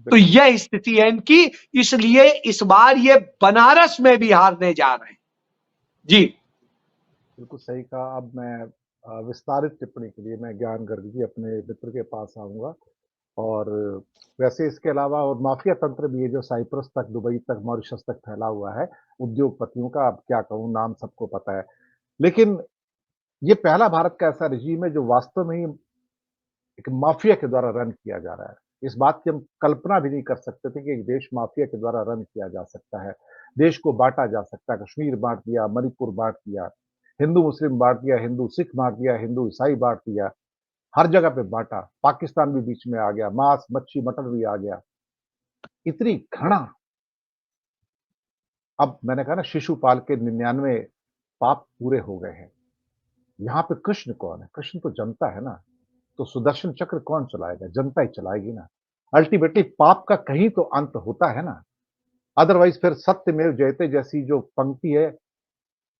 तो यह स्थिति है इनकी, इसलिए इस बार ये बनारस में भी हारने जा रहे हैं। जी बिल्कुल सही कहा। अब मैं विस्तारित टिप्पणी के लिए मैं ज्ञान गर्ग जी अपने मित्र के पास आऊंगा। और वैसे इसके अलावा और माफिया तंत्र भी है जो साइप्रस तक, दुबई तक, मॉरिशस तक फैला हुआ है उद्योगपतियों का। अब क्या कहूँ, नाम सबको पता है। लेकिन ये पहला भारत का ऐसा रिजीम है जो वास्तव में ही एक माफिया के द्वारा रन किया जा रहा है। इस बात की हम कल्पना भी नहीं कर सकते थे कि एक देश माफिया के द्वारा रन किया जा सकता है। देश को बांटा जा सकता है, कश्मीर बांट दिया, मणिपुर बांट दिया, हिंदू मुस्लिम बांट दिया, हिंदू सिख बांट दिया, हिंदू ईसाई बांट दिया, हर जगह पे बांटा। पाकिस्तान भी बीच में आ गया, मांस मच्छी मटन भी आ गया। इतनी घृणा। अब मैंने कहा ना, शिशुपाल के 99 पाप पूरे हो गए हैं। यहाँ पे कृष्ण कौन है? कृष्ण तो जनता है ना। तो सुदर्शन चक्र कौन चलाएगा? जनता ही चलाएगी ना। अल्टीमेटली पाप का कहीं तो अंत होता है ना। अदरवाइज फिर सत्यमेव जयते जैसी जो पंक्ति है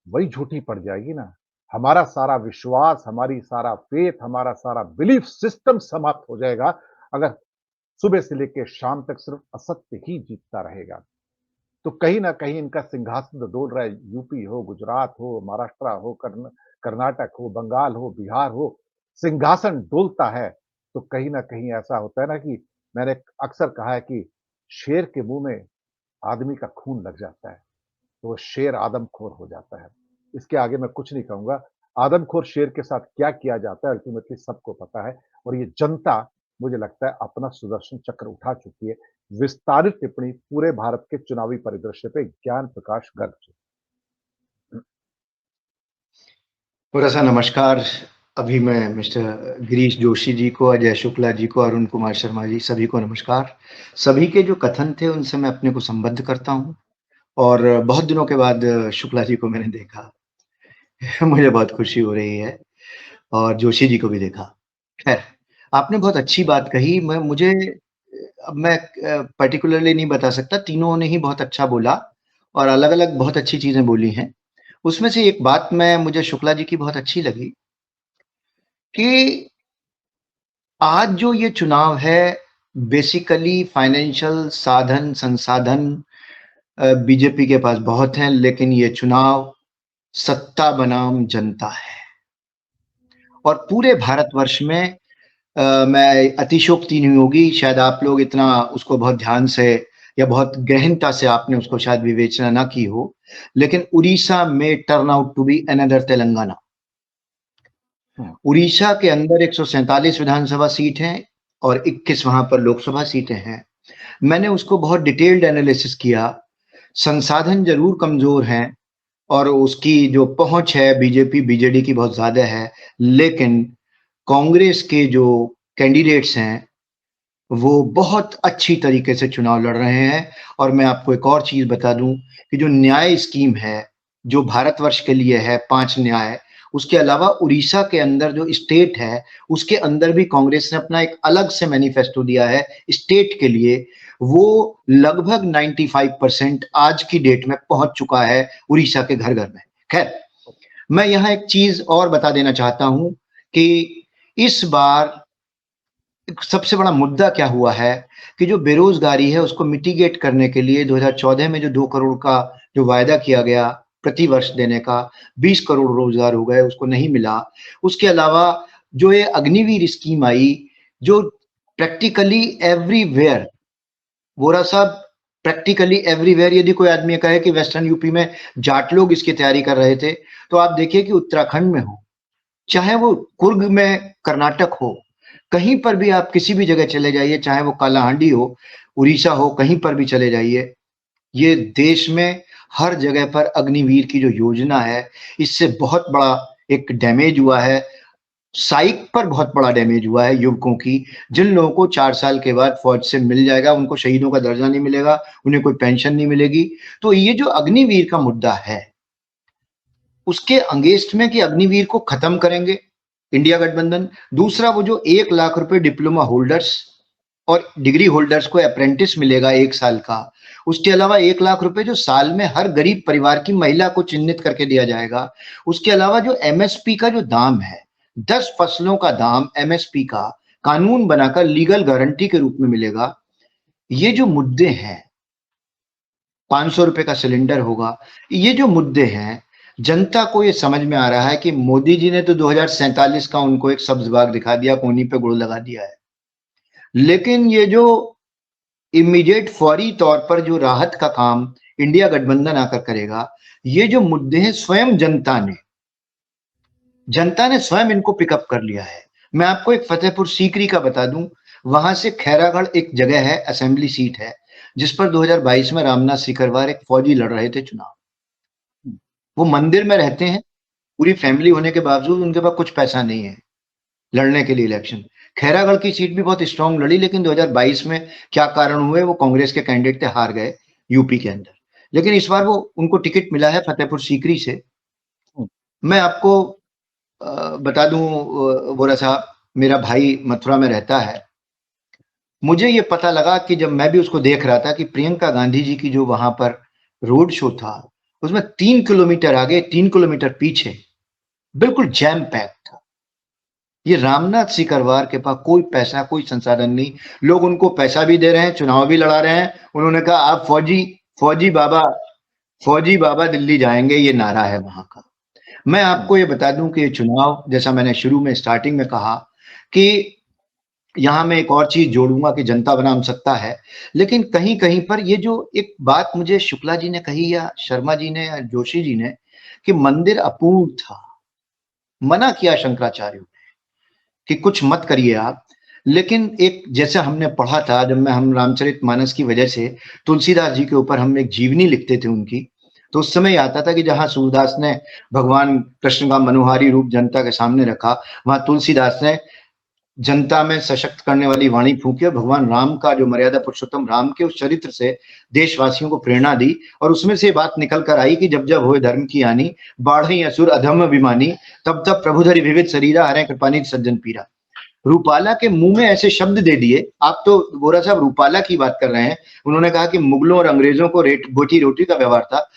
वही झूठी पड़ जाएगी ना। हमारा सारा विश्वास, हमारी सारा फेथ, हमारा सारा बिलीफ सिस्टम समाप्त हो जाएगा अगर सुबह से लेकर शाम तक सिर्फ असत्य ही जीतता रहेगा। तो कहीं ना कहीं इनका सिंहासन तो डोल रहा है। यूपी हो, गुजरात हो, महाराष्ट्र हो, कर्नाटक हो, बंगाल हो, बिहार हो, सिंहासन डोलता है। तो कहीं ना कहीं ऐसा होता है ना कि मैंने अक्सर कहा है कि शेर के मुंह में आदमी का खून लग जाता है तो वो शेर आदमखोर हो जाता है। इसके आगे मैं कुछ नहीं कहूंगा। आदमखोर शेर के साथ क्या किया जाता है अल्टीमेटली सबको पता है। और ये जनता मुझे लगता है अपना सुदर्शन चक्र उठा चुकी है। विस्तारित टिप्पणी पूरे भारत के चुनावी परिदृश्य पे ज्ञान प्रकाश गर्ग जी। पूरा सा नमस्कार। अभी मैं मिस्टर गिरीश जोशी जी को, अजय शुक्ला जी को, अरुण कुमार शर्मा जी, सभी को नमस्कार। सभी के जो कथन थे उनसे मैं अपने को संबद्ध करता हूं और बहुत दिनों के बाद शुक्ला जी को मैंने देखा मुझे बहुत खुशी हो रही है और जोशी जी को भी देखा। खैर, आपने बहुत अच्छी बात कही। मैं पर्टिकुलरली नहीं बता सकता, तीनों ने ही बहुत अच्छा बोला और अलग-अलग बहुत अच्छी चीजें बोली हैं। उसमें से एक बात मुझे शुक्ला जी की बहुत अच्छी लगी कि आज जो ये चुनाव है बेसिकली फाइनेंशियल साधन संसाधन बीजेपी के पास बहुत हैं, लेकिन ये चुनाव सत्ता बनाम जनता है। और पूरे भारतवर्ष में मैं अतिशयोक्ति नहीं होगी, शायद आप लोग इतना उसको बहुत ध्यान से या बहुत गहनता से आपने उसको शायद विवेचना ना की हो, लेकिन उड़ीसा में turn out to be another Telangana. Orissa के अंदर 147 विधानसभा सीट हैं और 21 वहां पर लोकसभा सीटें हैं। मैंने उसको बहुत डिटेल्ड एनालिसिस किया। संसाधन जरूर कमजोर हैं और उसकी जो पहुंच है बीजेपी बीजेडी की बहुत ज्यादा है, लेकिन कांग्रेस के जो कैंडिडेट्स हैं वो बहुत अच्छी तरीके से चुनाव लड़ रहे हैं। और मैं आपको एक और चीज बता दूं कि जो न्याय स्कीम है जो भारतवर्ष के लिए है, 5 न्याय, उसके अलावा उड़ीसा के अंदर जो स्टेट है उसके अंदर भी कांग्रेस ने अपना एक अलग से मैनिफेस्टो दिया है स्टेट के लिए। वो लगभग 95% आज की डेट में पहुंच चुका है उड़ीसा के घर घर में। खैर, मैं यहां एक चीज और बता देना चाहता हूं कि इस बार सबसे बड़ा मुद्दा क्या हुआ है कि जो बेरोजगारी है उसको मिटिगेट करने के लिए 2014 में जो 2 करोड़ का जो वायदा किया गया प्रति वर्ष देने का, 20 करोड़ रोजगार हो गए, उसको नहीं मिला। उसके अलावा जो ये अग्निवीर स्कीम आई जो प्रैक्टिकली एवरीवेयर, वोरा साहब, प्रैक्टिकली एवरीवेयर, यदि कोई आदमी कहे कि वेस्टर्न यूपी में जाट लोग इसकी तैयारी कर रहे थे, तो आप देखिए कि उत्तराखंड में हो, चाहे वो कुर्ग में कर्नाटक हो, कहीं पर भी आप किसी भी जगह चले जाइए, चाहे वो कालाहांडी हो, उड़ीसा हो, कहीं पर भी चले जाइए, ये देश में हर जगह पर अग्निवीर की जो योजना है इससे बहुत बड़ा एक डैमेज हुआ है। साइक पर बहुत बड़ा डैमेज हुआ है युवकों की। जिन लोगों को 4 साल के बाद फौज से मिल जाएगा उनको शहीदों का दर्जा नहीं मिलेगा, उन्हें कोई पेंशन नहीं मिलेगी। तो ये जो अग्निवीर का मुद्दा है उसके अगेंस्ट में कि अग्निवीर को खत्म करेंगे इंडिया गठबंधन। दूसरा, वो जो 1 लाख रुपए डिप्लोमा होल्डर्स और डिग्री होल्डर्स को अप्रेंटिस मिलेगा 1 साल का, उसके अलावा 1 लाख रुपए जो साल में हर गरीब परिवार की महिला को चिन्हित करके दिया जाएगा। उसके अलावा जो एमएसपी का जो दाम है, 10 फसलों का दाम एमएसपी का कानून बनाकर लीगल गारंटी के रूप में मिलेगा। ये जो मुद्दे हैं, 500 रुपए का सिलेंडर होगा, ये जो मुद्दे हैं, जनता को ये समझ में आ रहा है कि मोदी जी ने तो 2047 का उनको एक सब्ज बाग दिखा दिया, कोनी पे गुड़ लगा दिया है। लेकिन ये जो इमीडिएट फौरी तौर पर जो राहत का काम इंडिया गठबंधन आकर करेगा, ये जो मुद्दे हैं स्वयं जनता ने स्वयं इनको पिकअप कर लिया है। मैं आपको एक फतेहपुर सीकरी का बता दूं, वहां से खैरागढ़ एक जगह है, असेंबली सीट है, जिस पर 2022 में रामनाथ सीकरवार एक फौजी लड़ रहे थे चुनाव। वो मंदिर में रहते हैं, पूरी फैमिली होने के बावजूद उनके पास कुछ पैसा नहीं है लड़ने के लिए इलेक्शन। खैरागढ़ की सीट भी बहुत स्ट्रांग लड़ी, लेकिन 2022 में क्या कारण हुए, वो कांग्रेस के कैंडिडेट थे, हार गए यूपी के अंदर। लेकिन इस बार वो उनको टिकट मिला है फतेहपुर सीकरी से। मैं आपको बता दूं वोरा साहब, मेरा भाई मथुरा में रहता है। मुझे ये पता लगा कि जब मैं भी उसको देख रहा था कि प्रियंका गांधी जी की जो वहां पर रोड शो था, उसमें 3 किलोमीटर आगे 3 किलोमीटर पीछे बिल्कुल जैम पैक था। ये रामनाथ सीकरवार के पास कोई पैसा, कोई संसाधन नहीं, लोग उनको पैसा भी दे रहे हैं, चुनाव भी लड़ा रहे हैं। उन्होंने कहा आप फौजी बाबा दिल्ली जाएंगे, ये नारा है वहां का। मैं आपको ये बता दूं कि ये चुनाव, जैसा मैंने शुरू में स्टार्टिंग में कहा कि यहां मैं एक और चीज जोड़ूंगा कि जनता बनाम सत्ता है, लेकिन कहीं कहीं पर ये जो एक बात मुझे शुक्ला जी ने कही या शर्मा जी ने या जोशी जी ने कि मंदिर अपूर्ण था, मना किया शंकराचार्य ने कि कुछ मत करिए आप। लेकिन एक जैसे हमने पढ़ा था, जब हम रामचरितमानस की वजह से तुलसीदास जी के ऊपर हम एक जीवनी लिखते थे उनकी, तो उस समय आता था कि जहां सूरदास ने भगवान कृष्ण का मनोहारी रूप जनता के सामने रखा, वहां तुलसीदास ने जनता में सशक्त करने वाली वाणी फूकी और भगवान राम का जो मर्यादा पुरुषोत्तम राम के उस चरित्र से देशवासियों को प्रेरणा दी। और उसमें से बात निकल कर आई कि जब जब होए धर्म की हानि, बाढ़ई असुर अधम अभिमानी, तब तब प्रभु धरि विविध शरीरा, हरे कृपानिधि सज्जन पीरा। रूपाला के मुंह में ऐसे शब्द दे दिए। आप तो बोरा साहब रूपाला की बात कर रहे हैं, उन्होंने कहा कि मुगलों और अंग्रेजों को बोटी रोटी का व्यवहार था।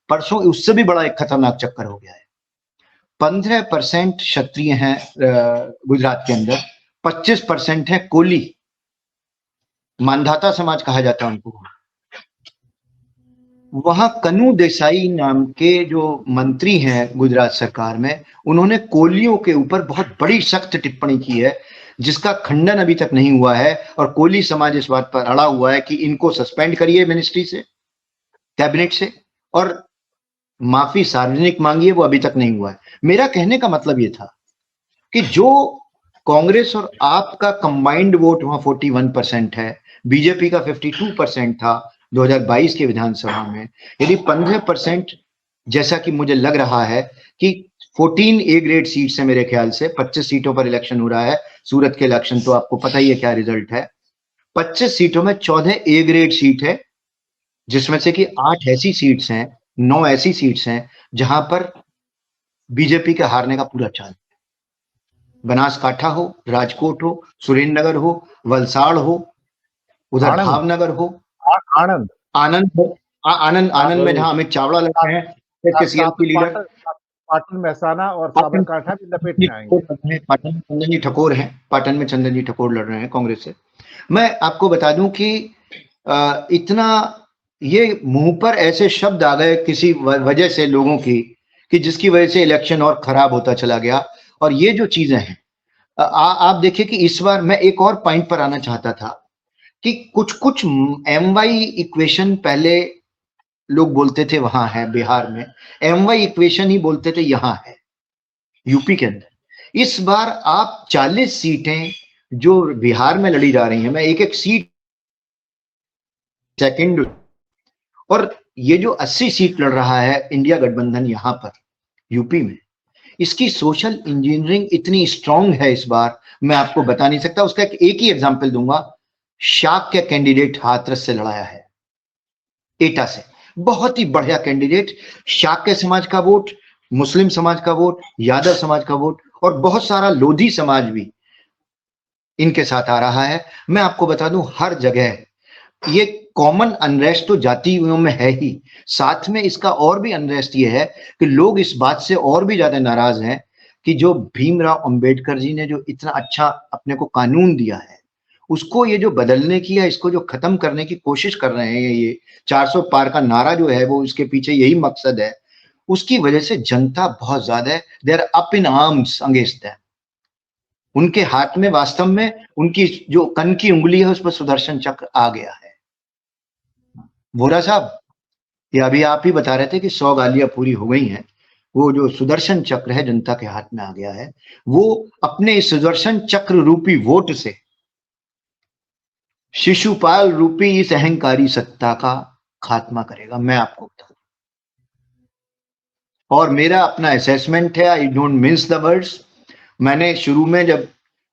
परसों उससे भी बड़ा एक खतरनाक चक्कर हो गया है। 15% क्षत्रिय हैं गुजरात के अंदर, 25% है कोली, मानधाता समाज कहा जाता है उनको। वहां कनू देसाई नाम के जो मंत्री हैं गुजरात सरकार में, उन्होंने कोलियों के ऊपर बहुत बड़ी सख्त टिप्पणी की है, जिसका खंडन अभी तक नहीं हुआ है। और कोली समाज इस बात पर अड़ा हुआ है कि इनको सस्पेंड करिए मिनिस्ट्री से, कैबिनेट से, और माफी सार्वजनिक मांगिए, वो अभी तक नहीं हुआ है। मेरा कहने का मतलब ये था कि जो कांग्रेस और आप का कंबाइंड वोट वहां 41% है, बीजेपी का 52% था 2022 के विधानसभा में, यदि 15%, जैसा कि मुझे लग रहा है कि 14 ए ग्रेड सीट से, मेरे ख्याल से 25 सीटों पर इलेक्शन हो रहा है। सूरत के इलेक्शन तो आपको पता ही है क्या रिजल्ट है। 25 सीटों में 14 ए ग्रेड सीट है, जिसमें से कि 8 ऐसी सीट्स हैं, 9 ऐसी सीट्स हैं जहां पर बीजेपी के हारने का पूरा चांस। बनासकाठा हो, राजकोट हो, सुरेंद्रनगर हो, वलसाड़ हो, उधर भावनगर हो, आनंद में जहां अमित चावड़ा लगे हैं, केसीएल की लीडर, पाटन महसाना और साबरकांठा भी लपेट में आएंगे। पाटन में चंदन जी ठकोर हैं, पाटन में चंदन जी ठकोर लड़ रहे हैं कांग्रेस से। मैं आपको बता दूं कि इतना ये मुंह पर ऐसे शब्द आ गए किसी वजह से लोगों की, कि जिसकी वजह से इलेक्शन और खराब होता चला गया। और ये जो चीजें हैं, आप देखिए कि इस बार मैं एक और पॉइंट पर आना चाहता था कि कुछ एमवाई इक्वेशन पहले लोग बोलते थे वहां है बिहार में, एमवाई इक्वेशन ही बोलते थे यहां है यूपी के अंदर। इस बार आप 40 सीटें जो बिहार में लड़ी जा रही हैं, मैं एक एक सीट सेकंड, और ये जो 80 सीट लड़ रहा है इंडिया गठबंधन यहां पर यूपी में, इसकी सोशल इंजीनियरिंग इतनी स्ट्रांग है इस बार, मैं आपको बता नहीं सकता। उसका एक ही एग्जांपल दूंगा, शाक के कैंडिडेट हाथरस से लड़ाया है, एटा से, बहुत ही बढ़िया कैंडिडेट। शाक के समाज का वोट, मुस्लिम समाज का वोट, यादव समाज का वोट, और बहुत सारा लोधी समाज भी इनके साथ आ रहा है। मैं आपको बता दूं, हर जगह ये कॉमन अनरेस्ट तो जातियों में है ही, साथ में इसका और भी अनरेस्ट ये है कि लोग इस बात से और भी ज्यादा नाराज हैं कि जो भीमराव अंबेडकर जी ने जो इतना अच्छा अपने को कानून दिया है, उसको ये जो बदलने की या इसको जो खत्म करने की कोशिश कर रहे हैं, ये 400 पार का नारा जो है वो इसके पीछे यही मकसद है, उसकी वजह से जनता बहुत ज्यादा है, they are up in arms against that. उनके हाथ में वास्तव में उनकी जो कन की उंगली है उस पर सुदर्शन चक्र आ गया है। वोरा साहब, ये अभी आप ही बता रहे थे कि 100 गालियां पूरी हो गई हैं। वो जो सुदर्शन चक्र है जनता के हाथ में आ गया है, वो अपने इस सुदर्शन चक्र रूपी वोट से शिशुपाल रूपी इस अहंकारी सत्ता का खात्मा करेगा, मैं आपको बता दूं। और मेरा अपना असेसमेंट है, I don't miss the words. मैंने शुरू में जब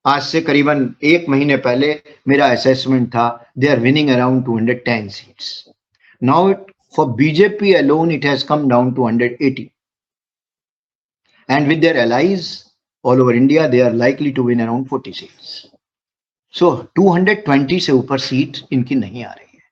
आज से करीबन 1 महीने पहले मेरा असेसमेंट था, they are winning around 210 seats. Now for BJP alone it has come down to 180, and with their allies all over India they are likely to win around 40 seats. So 220 से ऊपर सीट इनकी नहीं आ रही है।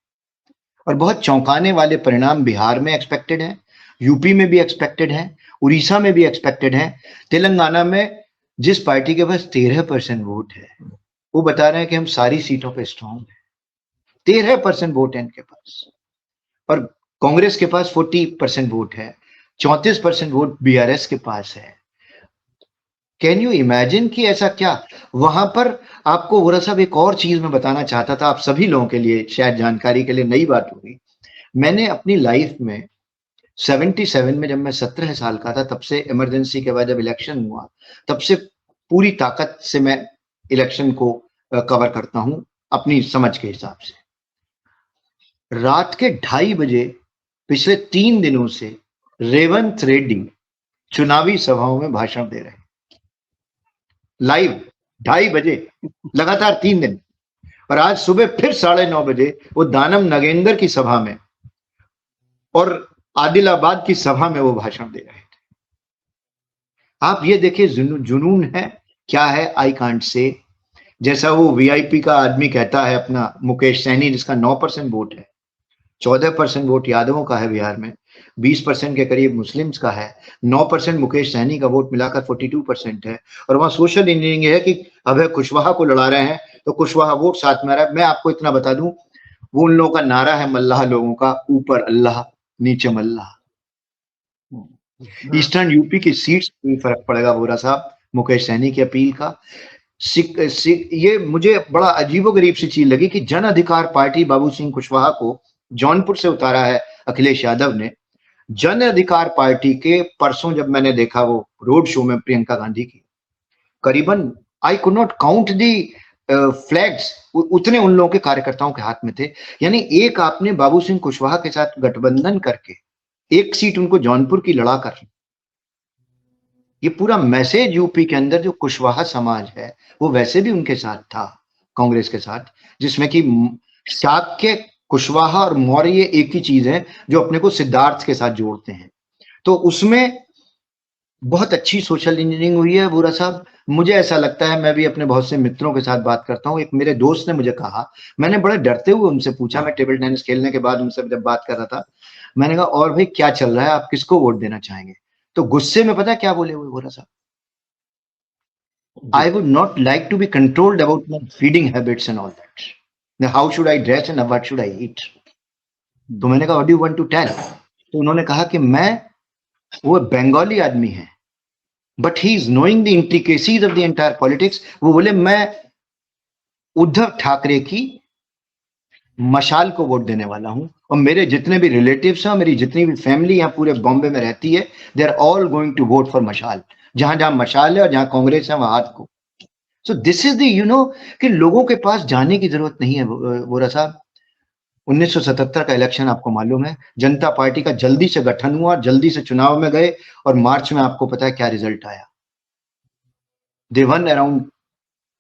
और बहुत चौंकाने वाले परिणाम बिहार में एक्सपेक्टेड है, यूपी में भी एक्सपेक्टेड है, उड़ीसा में भी एक्सपेक्टेड है। तेलंगाना में जिस पार्टी के पास 13% वोट है वो बता रहे हैं कि हम सारी सीटों पे स्ट्रांग है। 13% वोट है इनके पास, और कांग्रेस के पास 40% वोट है, 34% वोट बीआरएस के पास है। कैन यू इमेजिन कि ऐसा क्या वहां पर। आपको वोरा साहब एक और चीज मैं बताना चाहता था, आप सभी लोगों के लिए शायद जानकारी के लिए नई बात होगी। मैंने अपनी लाइफ में 77 में जब मैं 17 साल का था, तब से इमरजेंसी के बाद जब इलेक्शन हुआ, तब से पूरी ताकत से मैं इलेक्शन को कवर करता हूं अपनी समझ के हिसाब से। रात के 2:30 बजे पिछले 3 दिनों से रेवंत रेड्डी चुनावी सभाओं में भाषण दे रहे हैं, लाइव 2:30 बजे लगातार 3 दिन। और आज सुबह फिर 9:30 बजे वो दानम नगेंद्र की सभा में और आदिलाबाद की सभा में वो भाषण दे रहे थे। आप ये देखिए जुनून है क्या है, आई कांट से। जैसा वो वीआईपी का आदमी कहता है अपना मुकेश सैनी, जिसका 9% वोट है, 14% वोट यादवों का है बिहार में, 20% के करीब मुस्लिम्स का है, 9% मुकेश सहनी का वोट मिलाकर 42% है। और वहां सोशल इंजीनियरिंग है कि अभय कुशवाहा को लड़ा रहे हैं तो कुशवाहा वोट साथ में आ रहा है। मैं आपको इतना बता दूं, वो उन लोगों का नारा है मल्लाह लोगों का, ऊपर अल्लाह नीचे मल्लाह। ईस्टर्न यूपी की सीट्स में फर्क पड़ेगा वोरा साहब, मुकेश सहनी की अपील का। ये मुझे बड़ा अजीबोगरीब सी चीज लगी कि जन अधिकार पार्टी बाबू सिंह कुशवाहा को जौनपुर से उतारा है अखिलेश यादव ने। जन अधिकार पार्टी के परसों जब मैंने देखा वो रोड शो में प्रियंका गांधी की, करीबन I could not count the flags, उतने उन लोगों के कार्यकर्ताओं के हाथ में थे। यानी एक आपने बाबू सिंह कुशवाहा के साथ गठबंधन करके 1 सीट उनको जौनपुर की लड़ा कर, ये पूरा मैसेज यूपी के अंदर जो कुशवाहा समाज है वो वैसे भी उनके साथ था, कांग्रेस के साथ, जिसमें कि शाक्य, कुशवाहा और मौर्य एक ही चीज है जो अपने को सिद्धार्थ के साथ जोड़ते हैं। तो उसमें बहुत अच्छी सोशल इंजीनियरिंग हुई है वोरा साहब। मुझे ऐसा लगता है, मैं भी अपने बहुत से मित्रों के साथ बात करता हूँ। एक मेरे दोस्त ने मुझे कहा, मैंने बड़े डरते हुए उनसे पूछा, मैं टेबल टेनिस खेलने के बाद उनसे जब बात कर रहा था, मैंने कहा और भाई क्या चल रहा है, आप किसको वोट देना चाहेंगे? तो गुस्से में पता है क्या बोले हुए वोरा साहब, I would not like to be controlled about my feeding habits and all that, how should I dress and what should I eat. तो मैंने कहा what do you want to tell? तो उन्होंने कहा कि वो बंगाली आदमी है, but he is knowing the intricacies of the entire politics. वो बोले मैं उद्धव ठाकरे की मशाल को वोट देने वाला हूं, और मेरे जितने भी रिलेटिव्स हैं, मेरी जितनी भी फैमिली यहाँ पूरे बॉम्बे में रहती है, they are all going to vote for mashaal. जहां जहां मशाल है और जहां कांग्रेस है वहां हाथ को। सो दिस इज द कि लोगों के पास जाने की जरूरत नहीं है वोरा साहब। 1977 का इलेक्शन आपको मालूम है, जनता पार्टी का जल्दी से गठन हुआ, जल्दी से चुनाव में गए, और मार्च में आपको पता है क्या रिजल्ट आया, दे वन अराउंड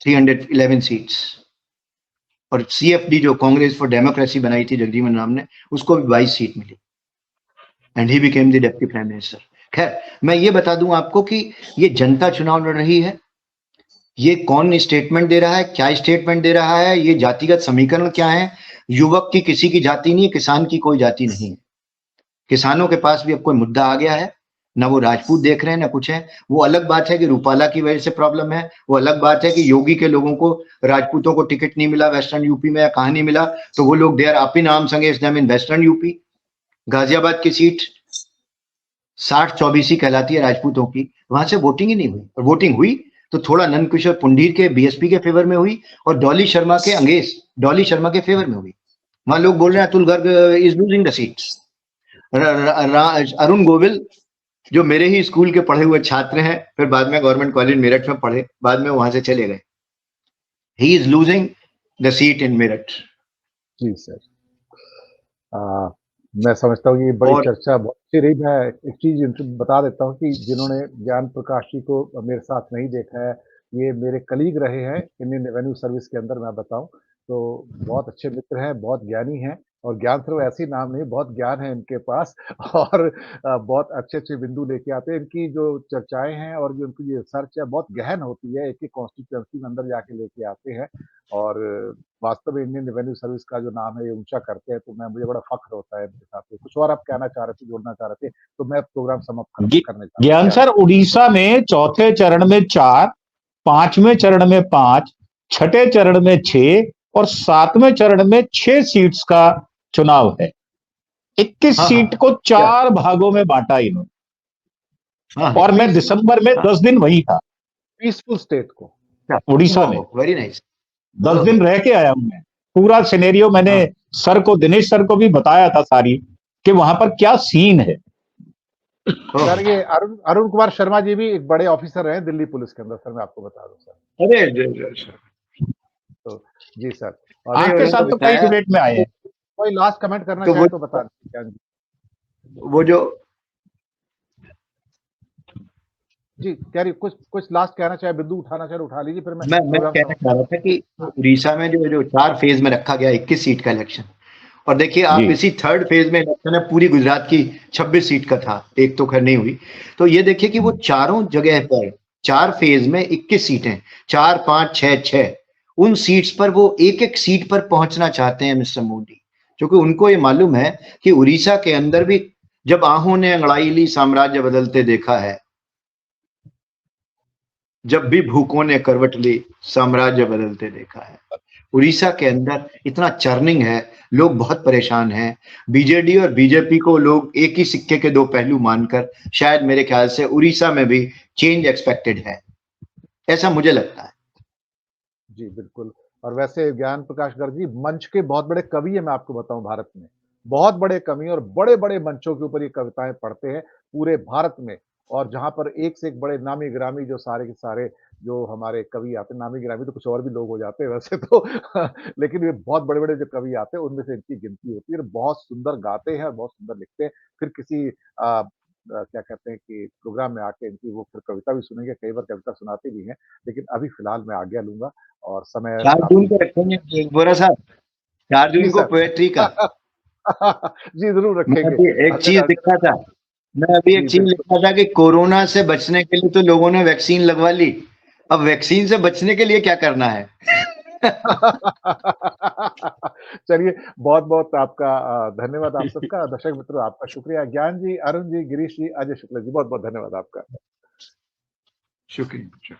311 सीट्स। और सीएफडी जो कांग्रेस फॉर डेमोक्रेसी बनाई थी जगजीवन राम ने, उसको भी 22 सीट मिली, and he became the deputy prime minister. खैर, मैं ये बता दूं आपको कि ये जनता चुनाव लड़ रही है, ये कौन स्टेटमेंट दे रहा है, क्या स्टेटमेंट दे रहा है, ये जातिगत समीकरण क्या है। युवक की किसी की जाति नहीं है, किसान की कोई जाति नहीं है। किसानों के पास भी अब कोई मुद्दा आ गया है, ना वो राजपूत देख रहे हैं ना कुछ है। वो अलग बात है कि रूपाला की वजह से प्रॉब्लम है, वो अलग बात है कि योगी के लोगों को, राजपूतों को टिकट नहीं मिला वेस्टर्न यूपी में या कहाँ नहीं मिला, तो वो लोग they are up in arms against them in western UP. Ghaziabad की सीट 60-24 कहलाती है राजपूतों की, वहां से वोटिंग ही नहीं हुई, और वोटिंग हुई तो थोड़ा नंद किशोर पुंडीर के बीएसपी के फेवर में हुई और डॉली शर्मा के फेवर में हुई। वहां लोग बोल रहे हैं Atul Garg is losing the seats. Arun Govil जो मेरे ही स्कूल के पढ़े हुए छात्र हैं, फिर बाद में गवर्नमेंट कॉलेज मेरठ में पढ़े, बाद में वहां से चले गए, he is losing the seat in Meerut. जी सर। मैं समझता हूँ ये बड़ी और चर्चा बहुत अच्छी रही। मैं एक चीज बता देता हूँ कि जिन्होंने ज्ञान प्रकाश जी को मेरे साथ नहीं देखा है, ये मेरे कलीग रहे हैं इंडियन रेवेन्यू सर्विस के अंदर। मैं बताऊं तो बहुत अच्छे मित्र हैं, बहुत ज्ञानी हैं, और ज्ञान सिर्फ ऐसी नाम नहीं, बहुत ज्ञान है इनके पास और बहुत अच्छे-अच्छे बिंदु लेके आते हैं। इनकी जो चर्चाएँ हैं और जो इनकी जो रिसर्च है बहुत गहन होती है, एक-एक कॉन्स्टिट्यूएंसी में अंदर जाके लेके आते हैं, और वास्तव में इंडियन रेवेन्यू सर्विस का जो नाम है ये ऊँचा करते हैं, तो मुझे बड़ा फ़ख्र होता है इनके साथ। कुछ और आप कहना चाह रहे थे, जोड़ना चाह रहे थे, तो मैं प्रोग्राम समाप्त करने जा रहा ज्ञान हूँ। सर, उड़ीसा में चौथे चरण में 4, 5वें चरण में 5, छठे चरण में 6 और 7वें चरण में 6 सीट्स का चुनाव है। 21 हाँ, सीट को 4 भागों में बांटा इन्होंने। हाँ, और मैं दिसंबर में 10 दिन वही था पीसफुल स्टेट को। उड़ीसा में। Very nice. 10 दिन रह के आया हूं मैं। पूरा सिनेरियो मैंने सर को, दिनेश सर को भी बताया था सारी, कि वहां पर क्या सीन है। सर ये अरुण कुमार शर्मा जी भी एक बड़े ऑफिसर रहे दिल्ली पुलिस के अंदर, सर मैं आपको बता दूं सर। अरे तो जी सर, और आपके साथ तो कई डिबेट में आए हैं। कोई लास्ट कमेंट करना तो चाहे तो बता दें। वो जो जी कह रही, कुछ लास्ट कहना चाहे, बिंदु उठाना चाहे उठा लीजिए, फिर मैं कहना चाह रहा था कि उड़ीसा में जो 4 फेज में रखा गया 21 सीट का इलेक्शन, और देखिए आप इसी 3rd फेज में इलेक्शन है, पूरी गुजरात की 26 सीट का था, एक तो खैर नहीं हुई, तो ये देखिए कि वो चारों जगह पर 4 फेज में 21 सीटें, 4, 5, 6, उन सीट्स पर वो एक-एक सीट पर पहुंचना चाहते हैं मिस्टर मोदी, क्योंकि उनको ये मालूम है कि उड़ीसा के अंदर भी जब आहों ने अंगड़ाई ली साम्राज्य बदलते देखा है, जब भी भूखों ने करवट ली साम्राज्य बदलते देखा है। उड़ीसा के अंदर इतना चर्निंग है, लोग बहुत परेशान हैं। बीजेडी और बीजेपी को लोग एक ही सिक्के के 2 पहलू मानकर शायद मेरे ख्याल से उड़ीसा में भी चेंज एक्सपेक्टेड है, ऐसा मुझे लगता है। जी बिल्कुल। और वैसे ज्ञान प्रकाश गर्ग जी मंच के बहुत बड़े कवि है, मैं आपको बताऊं भारत में बहुत बड़े कवि, और बड़े बड़े मंचों के ऊपर ये कविताएं पढ़ते हैं पूरे भारत में, और जहां पर एक से एक बड़े नामी गिरामी जो सारे के सारे जो हमारे कवि आते हैं, नामी गिरामी तो कुछ और भी लोग हो जाते हैं वैसे तो लेकिन ये बहुत बड़े बड़े जो कवि आते हैं उनमें से इनकी गिनती होती है, और बहुत सुंदर गाते हैं और बहुत सुंदर लिखते हैं। फिर किसी क्या कहते हैं कि प्रोग्राम में आके इनकी वो फिर कविता भी सुनेंगे, कई बार कविता सुनाते भी हैं, लेकिन अभी फिलहाल मैं आज्ञा लूंगा और समय 4 जून को रखेंगे बोरा साहब, 4 जी जून को सर। पोएट्री का। जी जरूर मैं रखेंगे। अभी एक चीज लिखा था, जी बिल्कुल। कि कोरोना से बचने के लिए तो लोगों ने वैक्सीन लगवा ली, अब वैक्सीन से बचने के लिए क्या करना है? चलिए बहुत बहुत आपका धन्यवाद आप सबका, दर्शक मित्रों आपका शुक्रिया, ज्ञान जी, अरुण जी, गिरीश जी, अजय शुक्ला जी, बहुत बहुत धन्यवाद आपका। शुक्रिया।